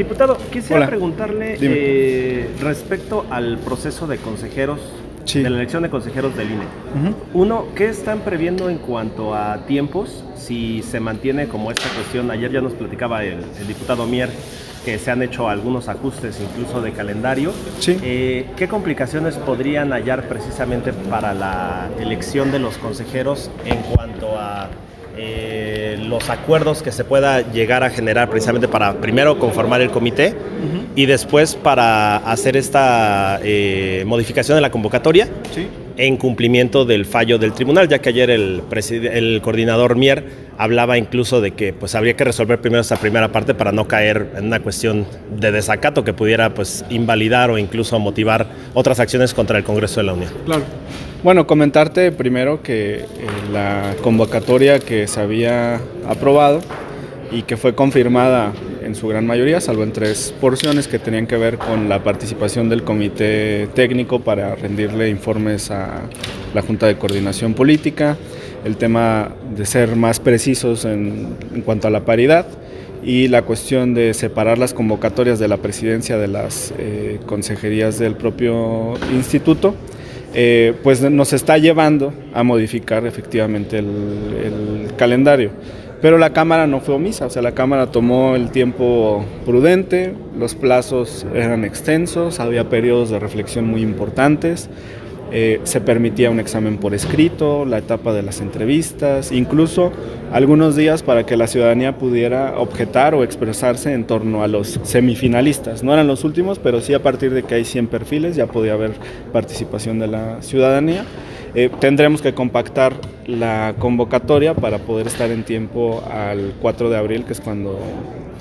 Diputado, quisiera Hola. preguntarle respecto al proceso de consejeros, Sí. de la elección de consejeros del INE. Uno, ¿qué están previendo en cuanto a tiempos? Si se mantiene como esta cuestión, ayer ya nos platicaba el diputado Mier, que se han hecho algunos ajustes incluso de calendario. Sí. ¿Qué complicaciones podrían hallar precisamente para la elección de los consejeros en cuanto a los acuerdos que se pueda llegar a generar precisamente para primero conformar el comité y después para hacer esta modificación de la convocatoria? Sí. En cumplimiento del fallo del tribunal, ya que ayer el coordinador Mier hablaba incluso de que pues habría que resolver primero esta primera parte para no caer en una cuestión de desacato que pudiera pues invalidar o incluso motivar otras acciones contra el Congreso de la Unión. Claro. Bueno, comentarte primero que la convocatoria que se había aprobado y que fue confirmada en su gran mayoría, salvo en 3 porciones que tenían que ver con la participación del comité técnico para rendirle informes a la Junta de Coordinación Política, el tema de ser más precisos en cuanto a la paridad y la cuestión de separar las convocatorias de la presidencia de las consejerías del propio instituto. Pues nos está llevando a modificar efectivamente el calendario. Pero la Cámara no fue omisa, o sea, la Cámara tomó el tiempo prudente, los plazos eran extensos, había periodos de reflexión muy importantes, se permitía un examen por escrito, la etapa de las entrevistas, incluso algunos días para que la ciudadanía pudiera objetar o expresarse en torno a los semifinalistas. No eran los últimos, pero sí a partir de que hay 100 perfiles ya podía haber participación de la ciudadanía. Tendremos que compactar la convocatoria para poder estar en tiempo al 4 de abril, que es cuando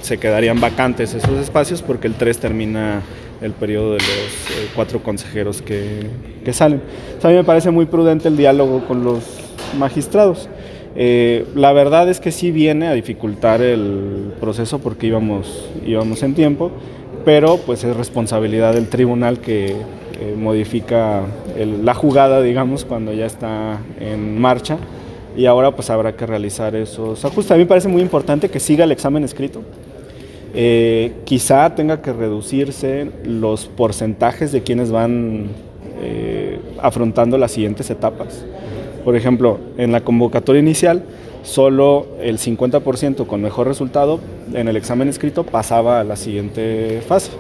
se quedarían vacantes esos espacios, porque el 3 termina el periodo de los 4 consejeros que salen. O sea, a mí me parece muy prudente el diálogo con los magistrados. La verdad es que sí viene a dificultar el proceso porque íbamos en tiempo, pero pues es responsabilidad del tribunal que modifica la jugada, digamos, cuando ya está en marcha, y ahora pues habrá que realizar esos ajustes. A mí me parece muy importante que siga el examen escrito. Quizá tenga que reducirse los porcentajes de quienes van afrontando las siguientes etapas. Por ejemplo, en la convocatoria inicial, solo el 50% con mejor resultado en el examen escrito pasaba a la siguiente fase.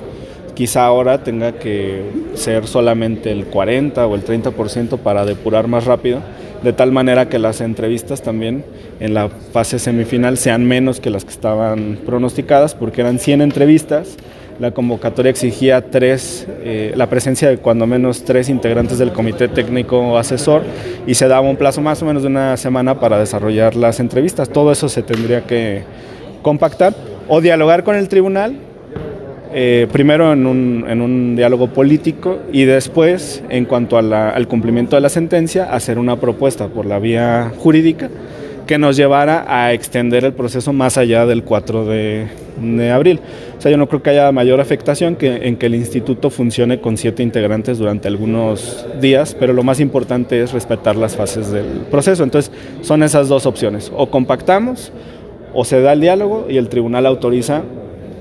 Quizá ahora tenga que ser solamente el 40 o el 30% para depurar más rápido, de tal manera que las entrevistas también en la fase semifinal sean menos que las que estaban pronosticadas, porque eran 100 entrevistas, la convocatoria exigía la presencia de cuando menos 3 integrantes del comité técnico asesor y se daba un plazo más o menos de una semana para desarrollar las entrevistas. Todo eso se tendría que compactar o dialogar con el tribunal, primero en un diálogo político y después, en cuanto al cumplimiento de la sentencia, hacer una propuesta por la vía jurídica que nos llevara a extender el proceso más allá del 4 de abril. O sea, yo no creo que haya mayor afectación en que el instituto funcione con 7 integrantes durante algunos días, pero lo más importante es respetar las fases del proceso. Entonces, son esas 2 opciones: o compactamos o se da el diálogo y el tribunal autoriza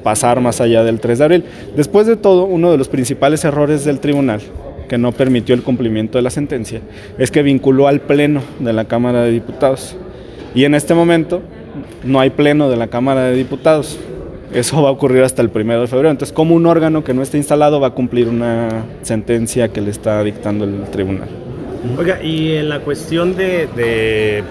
pasar más allá del 3 de abril. Después de todo, uno de los principales errores del tribunal, que no permitió el cumplimiento de la sentencia, es que vinculó al pleno de la Cámara de Diputados. Y en este momento no hay pleno de la Cámara de Diputados. Eso va a ocurrir hasta el 1 de febrero. Entonces, ¿cómo un órgano que no está instalado va a cumplir una sentencia que le está dictando el tribunal? Oiga, y en la cuestión de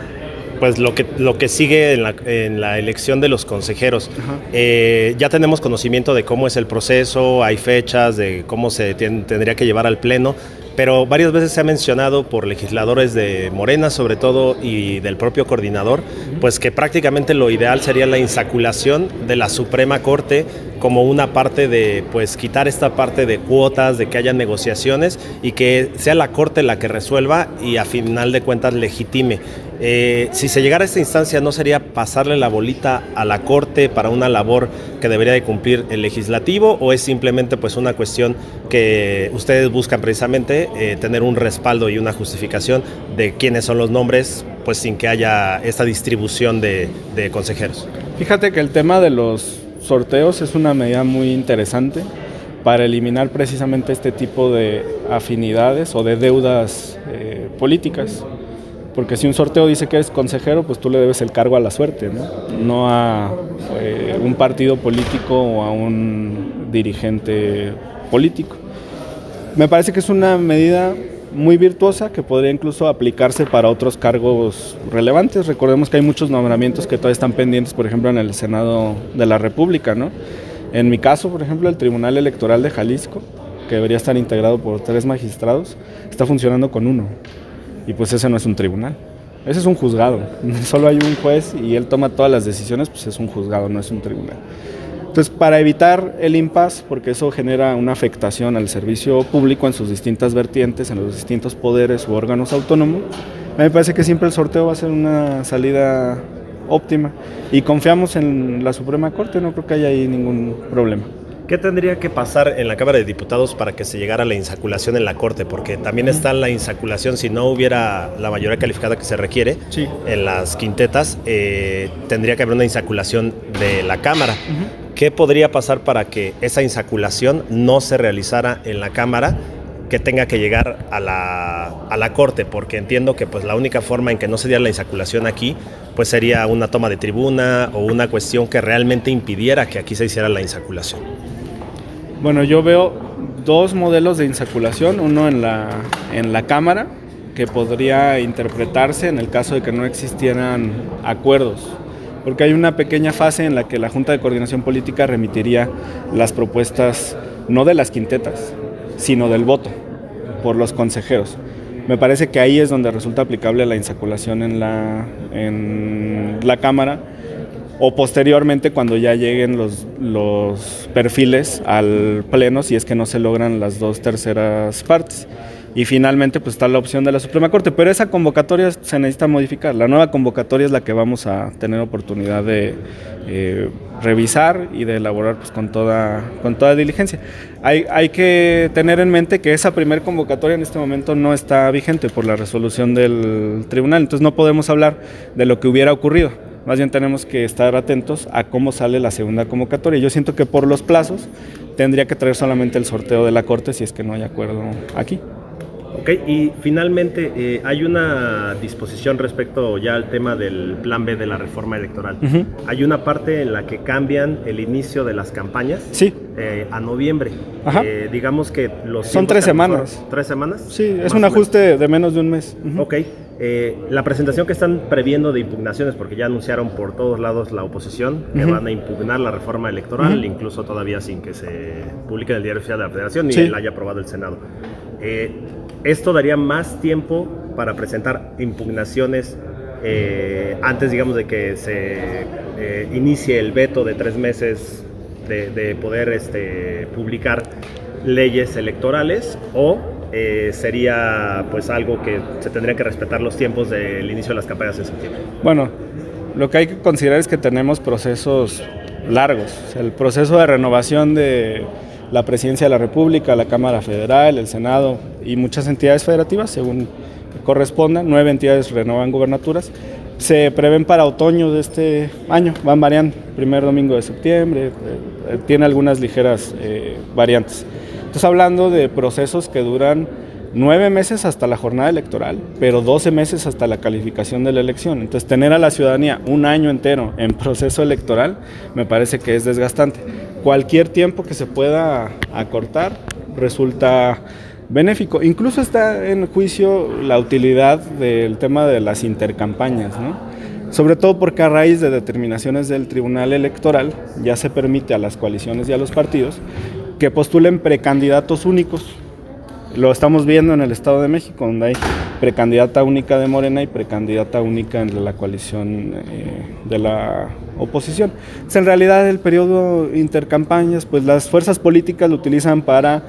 pues lo que sigue en la elección de los consejeros, ya tenemos conocimiento de cómo es el proceso, hay fechas de cómo se tendría que llevar al pleno, pero varias veces se ha mencionado por legisladores de Morena sobre todo y del propio coordinador, pues que prácticamente lo ideal sería la insaculación de la Suprema Corte como una parte de pues quitar esta parte de cuotas, de que haya negociaciones y que sea la Corte la que resuelva y a final de cuentas legitime. Si se llegara a esta instancia, ¿no sería pasarle la bolita a la Corte para una labor que debería de cumplir el legislativo, o es simplemente pues una cuestión que ustedes buscan precisamente tener un respaldo y una justificación de quiénes son los nombres, pues sin que haya esta distribución de consejeros? Fíjate que el tema de los sorteos es una medida muy interesante para eliminar precisamente este tipo de afinidades o de deudas políticas. Porque si un sorteo dice que eres consejero, pues tú le debes el cargo a la suerte, no a un partido político o a un dirigente político. Me parece que es una medida muy virtuosa que podría incluso aplicarse para otros cargos relevantes. Recordemos que hay muchos nombramientos que todavía están pendientes, por ejemplo, en el Senado de la República, ¿no? En mi caso, por ejemplo, el Tribunal Electoral de Jalisco, que debería estar integrado por 3 magistrados, está funcionando con 1. Y pues ese no es un tribunal, ese es un juzgado. Solo hay un juez y él toma todas las decisiones, pues es un juzgado, no es un tribunal. Entonces, para evitar el impasse, porque eso genera una afectación al servicio público en sus distintas vertientes, en los distintos poderes u órganos autónomos, a mí me parece que siempre el sorteo va a ser una salida óptima. Y confiamos en la Suprema Corte, no creo que haya ahí ningún problema. ¿Qué tendría que pasar en la Cámara de Diputados para que se llegara a la insaculación en la Corte? Porque también está la insaculación, si no hubiera la mayoría calificada que se requiere en las quintetas, tendría que haber una insaculación de la Cámara. ¿Qué podría pasar para que esa insaculación no se realizara en la Cámara, que tenga que llegar a la Corte? Porque entiendo que pues la única forma en que no se diera la insaculación aquí pues sería una toma de tribuna o una cuestión que realmente impidiera que aquí se hiciera la insaculación. Bueno, yo veo 2 modelos de insaculación, uno en la Cámara, que podría interpretarse en el caso de que no existieran acuerdos, porque hay una pequeña fase en la que la Junta de Coordinación Política remitiría las propuestas no de las quintetas, sino del voto por los consejeros. Me parece que ahí es donde resulta aplicable la insaculación en la Cámara, o posteriormente cuando ya lleguen los perfiles al Pleno, si es que no se logran las 2/3 partes. Y finalmente pues está la opción de la Suprema Corte, pero esa convocatoria se necesita modificar. La nueva convocatoria es la que vamos a tener oportunidad de revisar y de elaborar pues con toda diligencia. Hay que tener en mente que esa primera convocatoria en este momento no está vigente por la resolución del tribunal, entonces no podemos hablar de lo que hubiera ocurrido. Más bien tenemos que estar atentos a cómo sale la segunda convocatoria. Yo siento que por los plazos tendría que traer solamente el sorteo de la Corte si es que no hay acuerdo aquí. Ok, y finalmente hay una disposición respecto ya al tema del plan B de la reforma electoral. Hay una parte en la que cambian el inicio de las campañas a noviembre. Digamos que son 3 semanas. ¿3 semanas? Sí, es un ajuste de menos de un mes. Ok. La presentación que están previendo de impugnaciones, porque ya anunciaron por todos lados la oposición que van a impugnar la reforma electoral, incluso todavía sin que se publique en el Diario Oficial de la Federación ni la haya aprobado el Senado. Esto daría más tiempo para presentar impugnaciones antes, digamos, de que se inicie el veto de 3 meses de poder publicar leyes electorales, o sería pues algo que se tendría que respetar los tiempos del inicio de las campañas en septiembre. Bueno, lo que hay que considerar es que tenemos procesos largos. O sea, el proceso de renovación de la Presidencia de la República, la Cámara Federal, el Senado y muchas entidades federativas, según correspondan, 9 entidades renuevan gubernaturas, se prevén para otoño de este año, van variando, primer domingo de septiembre, tiene algunas ligeras variantes. Entonces, hablando de procesos que duran 9 meses hasta la jornada electoral, pero 12 meses hasta la calificación de la elección. Entonces, tener a la ciudadanía un año entero en proceso electoral me parece que es desgastante. Cualquier tiempo que se pueda acortar resulta benéfico. Incluso está en juicio la utilidad del tema de las intercampañas, ¿no? Sobre todo porque a raíz de determinaciones del Tribunal Electoral ya se permite a las coaliciones y a los partidos que postulen precandidatos únicos. Lo estamos viendo en el Estado de México, donde hay precandidata única de Morena y precandidata única en la coalición de la oposición. Entonces, en realidad, el periodo intercampañas, pues las fuerzas políticas lo utilizan para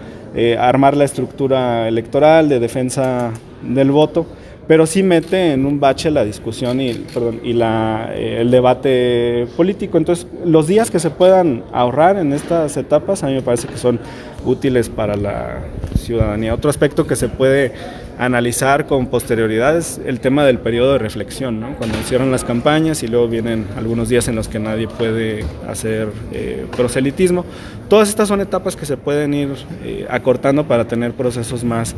armar la estructura electoral de defensa del voto, pero sí mete en un bache la discusión y el debate político. Entonces, los días que se puedan ahorrar en estas etapas a mí me parece que son útiles para la ciudadanía. Otro aspecto que se puede analizar con posterioridad es el tema del periodo de reflexión, ¿no? Cuando cierran las campañas y luego vienen algunos días en los que nadie puede hacer proselitismo. Todas estas son etapas que se pueden ir acortando para tener procesos más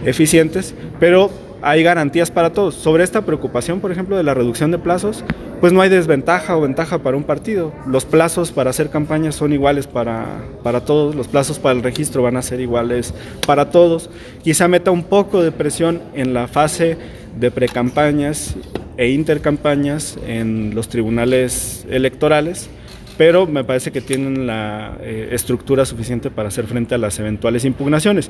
eficientes, pero hay garantías para todos. Sobre esta preocupación, por ejemplo, de la reducción de plazos, pues no hay desventaja o ventaja para un partido. Los plazos para hacer campañas son iguales para todos, los plazos para el registro van a ser iguales para todos. Quizá meta un poco de presión en la fase de precampañas e intercampañas en los tribunales electorales, pero me parece que tienen la estructura suficiente para hacer frente a las eventuales impugnaciones,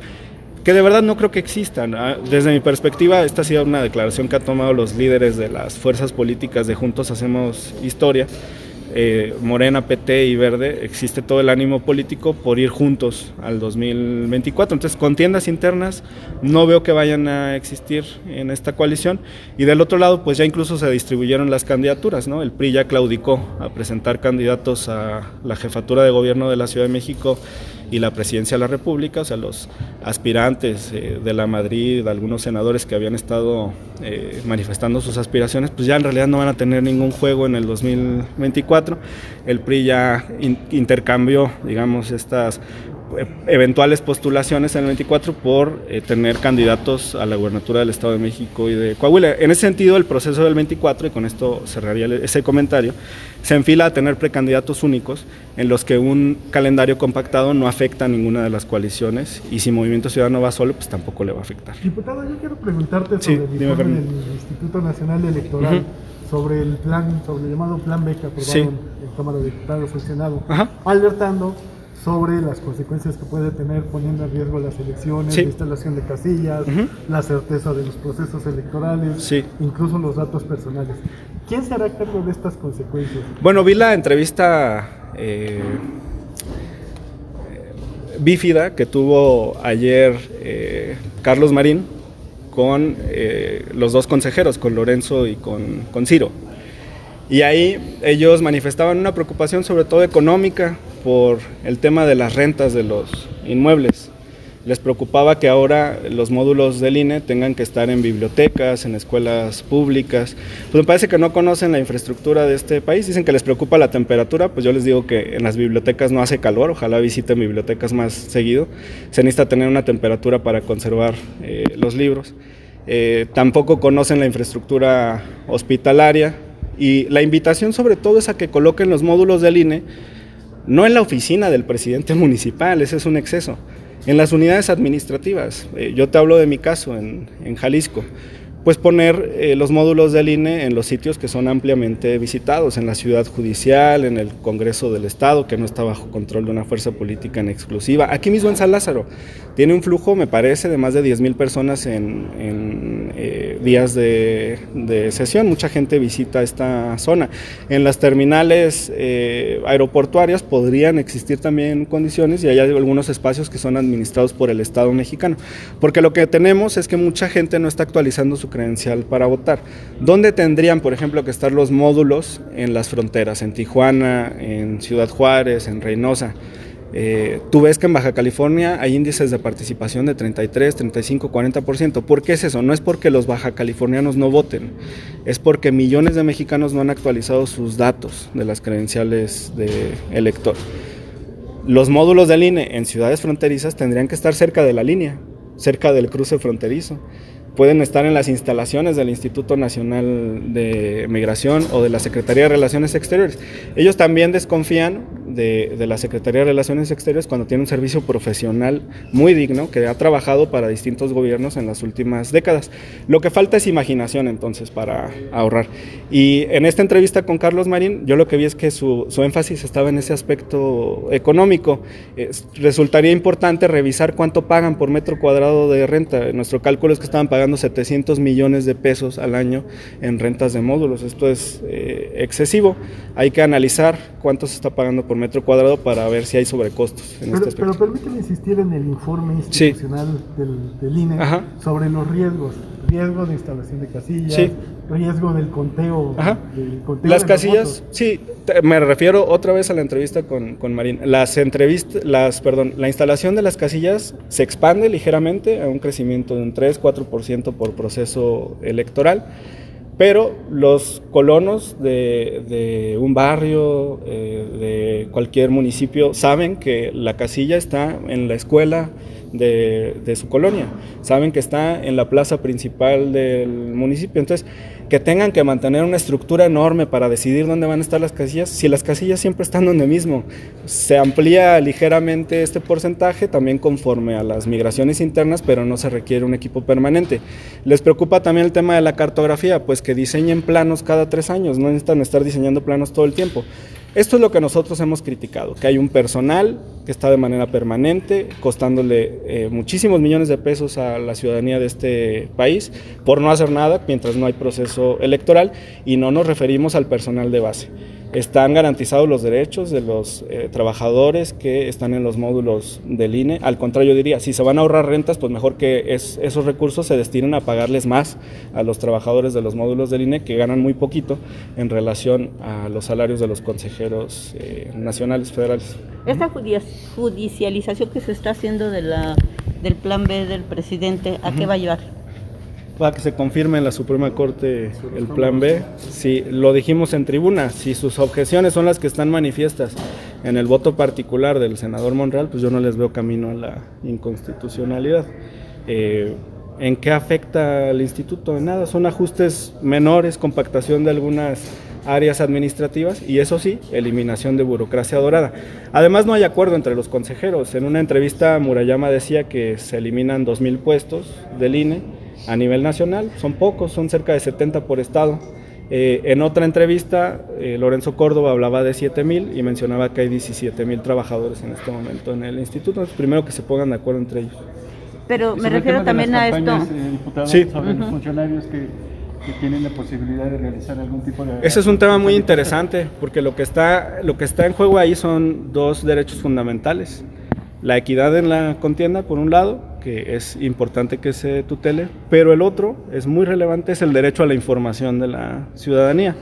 que de verdad no creo que existan. Desde mi perspectiva, esta ha sido una declaración que han tomado los líderes de las fuerzas políticas de Juntos Hacemos Historia, Morena, PT y Verde. Existe todo el ánimo político por ir juntos al 2024. Entonces, contiendas internas no veo que vayan a existir en esta coalición. Y del otro lado, pues ya incluso se distribuyeron las candidaturas, ¿no? El PRI ya claudicó a presentar candidatos a la jefatura de gobierno de la Ciudad de México y la presidencia de la República. O sea, los aspirantes de la Madrid, algunos senadores que habían estado manifestando sus aspiraciones, pues ya en realidad no van a tener ningún juego en el 2024. El PRI ya intercambió, digamos, estas eventuales postulaciones en el 24 por tener candidatos a la gubernatura del Estado de México y de Coahuila. En ese sentido, el proceso del 24, y con esto cerraría ese comentario, se enfila a tener precandidatos únicos en los que un calendario compactado no afecta a ninguna de las coaliciones, y si Movimiento Ciudadano va solo, pues tampoco le va a afectar. Diputado, yo quiero preguntarte sobre el informe del Instituto Nacional Electoral, sobre el plan, sobre el llamado Plan B que aprobaron en Cámara de Diputados y Senado, alertando sobre las consecuencias que puede tener poniendo en riesgo las elecciones, la instalación de casillas, la certeza de los procesos electorales, incluso los datos personales. ¿Quién se hará cargo de estas consecuencias? Bueno, vi la entrevista bífida que tuvo ayer Carlos Marín con los dos consejeros, con Lorenzo y con Ciro. Y ahí ellos manifestaban una preocupación sobre todo económica por el tema de las rentas de los inmuebles. Les preocupaba que ahora los módulos del INE tengan que estar en bibliotecas, en escuelas públicas. Pues me parece que no conocen la infraestructura de este país. Dicen que les preocupa la temperatura, pues yo les digo que en las bibliotecas no hace calor, ojalá visiten bibliotecas más seguido. Se necesita tener una temperatura para conservar los libros. Tampoco conocen la infraestructura hospitalaria, y la invitación sobre todo es a que coloquen los módulos del INE no en la oficina del presidente municipal, ese es un exceso, en las unidades administrativas. Yo te hablo de mi caso en Jalisco. Pues poner los módulos del INE en los sitios que son ampliamente visitados, en la ciudad judicial, en el Congreso del Estado, que no está bajo control de una fuerza política en exclusiva. Aquí mismo en San Lázaro tiene un flujo, me parece, de más de 10,000 personas en días de sesión. Mucha gente visita esta zona. En las terminales aeroportuarias podrían existir también condiciones, y hay algunos espacios que son administrados por el Estado mexicano, porque lo que tenemos es que mucha gente no está actualizando su credencial para votar. ¿Dónde tendrían, por ejemplo, que estar los módulos? En las fronteras, en Tijuana, en Ciudad Juárez, en Reynosa. Tú ves que en Baja California hay índices de participación de 33, 35, 40%. ¿Por qué es eso? No es porque los baja californianos no voten, es porque millones de mexicanos no han actualizado sus datos de las credenciales de elector. Los módulos del INE en ciudades fronterizas tendrían que estar cerca de la línea, cerca del cruce fronterizo. Pueden estar en las instalaciones del Instituto Nacional de Migración o de la Secretaría de Relaciones Exteriores. Ellos también desconfían de la Secretaría de Relaciones Exteriores cuando tiene un servicio profesional muy digno que ha trabajado para distintos gobiernos en las últimas décadas. Lo que falta es imaginación, entonces, para ahorrar. Y en esta entrevista con Carlos Marín, yo lo que vi es que su énfasis estaba en ese aspecto económico. Resultaría importante revisar cuánto pagan por metro cuadrado de renta. Nuestro cálculo es que estaban pagando 700 millones de pesos al año en rentas de módulos. Esto es excesivo. Hay que analizar cuánto se está pagando por metro cuadrado para ver si hay sobrecostos en este aspecto. Pero permíteme insistir en el informe institucional del INE sobre los riesgos riesgo de instalación de casillas, Sí. riesgo del conteo. Ajá. Del conteo Las de casillas, votos. sí, me refiero otra vez a la entrevista con Marín. La instalación de las casillas se expande ligeramente a un crecimiento de un 3-4% por proceso electoral, pero los colonos de un barrio, de cualquier municipio, saben que la casilla está en la escuela de su colonia, saben que está en la plaza principal del municipio. Entonces, que tengan que mantener una estructura enorme para decidir dónde van a estar las casillas, si las casillas siempre están donde mismo. Se amplía ligeramente este porcentaje también conforme a las migraciones internas, pero no se requiere un equipo permanente. Les preocupa también el tema de la cartografía, pues que diseñen planos cada 3 años, no necesitan estar diseñando planos todo el tiempo. Esto es lo que nosotros hemos criticado, que hay un personal que está de manera permanente, costándole muchísimos millones de pesos a la ciudadanía de este país por no hacer nada mientras no hay proceso electoral, y no nos referimos al personal de base. Están garantizados los derechos de los trabajadores que están en los módulos del INE. Al contrario, yo diría, si se van a ahorrar rentas, pues mejor que esos recursos se destinen a pagarles más a los trabajadores de los módulos del INE, que ganan muy poquito en relación a los salarios de los consejeros nacionales, federales. Esta judicialización que se está haciendo del plan B del presidente, ¿a qué va a llevar? Para que se confirme en la Suprema Corte el plan B. Si lo dijimos en tribuna, si sus objeciones son las que están manifiestas en el voto particular del senador Monreal, pues yo no les veo camino a la inconstitucionalidad. ¿En qué afecta al instituto? En nada, son ajustes menores, compactación de algunas áreas administrativas y, eso sí, eliminación de burocracia dorada. Además, no hay acuerdo entre los consejeros. En una entrevista Murayama decía que se eliminan 2,000 puestos del INE a nivel nacional. Son pocos, son cerca de 70 por estado. En otra entrevista, Lorenzo Córdoba hablaba de 7,000 y mencionaba que hay 17,000 trabajadores en este momento en el instituto. Entonces, primero que se pongan de acuerdo entre ellos. Pero me refiero también a esto. Diputado, Sí. sobre los funcionarios que tienen la posibilidad de realizar algún tipo de... Ese es un tema muy interesante, porque lo que está en juego ahí son 2 derechos fundamentales. La equidad en la contienda, por un lado, que es importante que se tutele, pero el otro, es muy relevante, es el derecho a la información de la ciudadanía.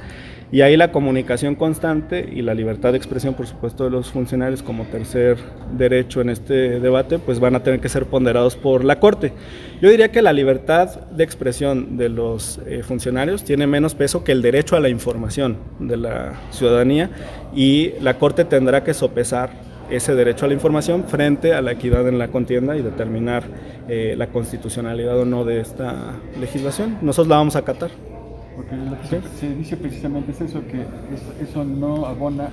Y ahí la comunicación constante y la libertad de expresión, por supuesto, de los funcionarios como tercer derecho en este debate, pues van a tener que ser ponderados por la Corte. Yo diría que la libertad de expresión de los funcionarios tiene menos peso que el derecho a la información de la ciudadanía, y la Corte tendrá que sopesar ese derecho a la información frente a la equidad en la contienda y determinar la constitucionalidad o no de esta legislación. Nosotros la vamos a acatar. Porque lo que se dice precisamente es eso, que eso no abona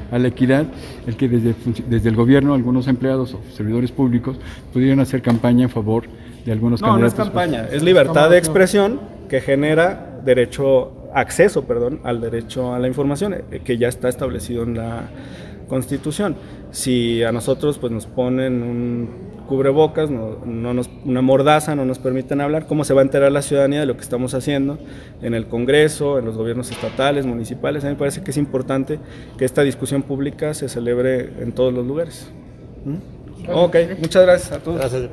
a la equidad, el que desde el gobierno algunos empleados o servidores públicos pudieran hacer campaña en favor de algunos candidatos. No es campaña, es libertad de expresión que genera acceso al derecho a la información, que ya está establecido en la Constitución. Si a nosotros pues nos ponen un cubrebocas, una mordaza, no nos permiten hablar, ¿cómo se va a enterar la ciudadanía de lo que estamos haciendo en el Congreso, en los gobiernos estatales, municipales? A mí me parece que es importante que esta discusión pública se celebre en todos los lugares. Ok, muchas gracias a todos. Gracias.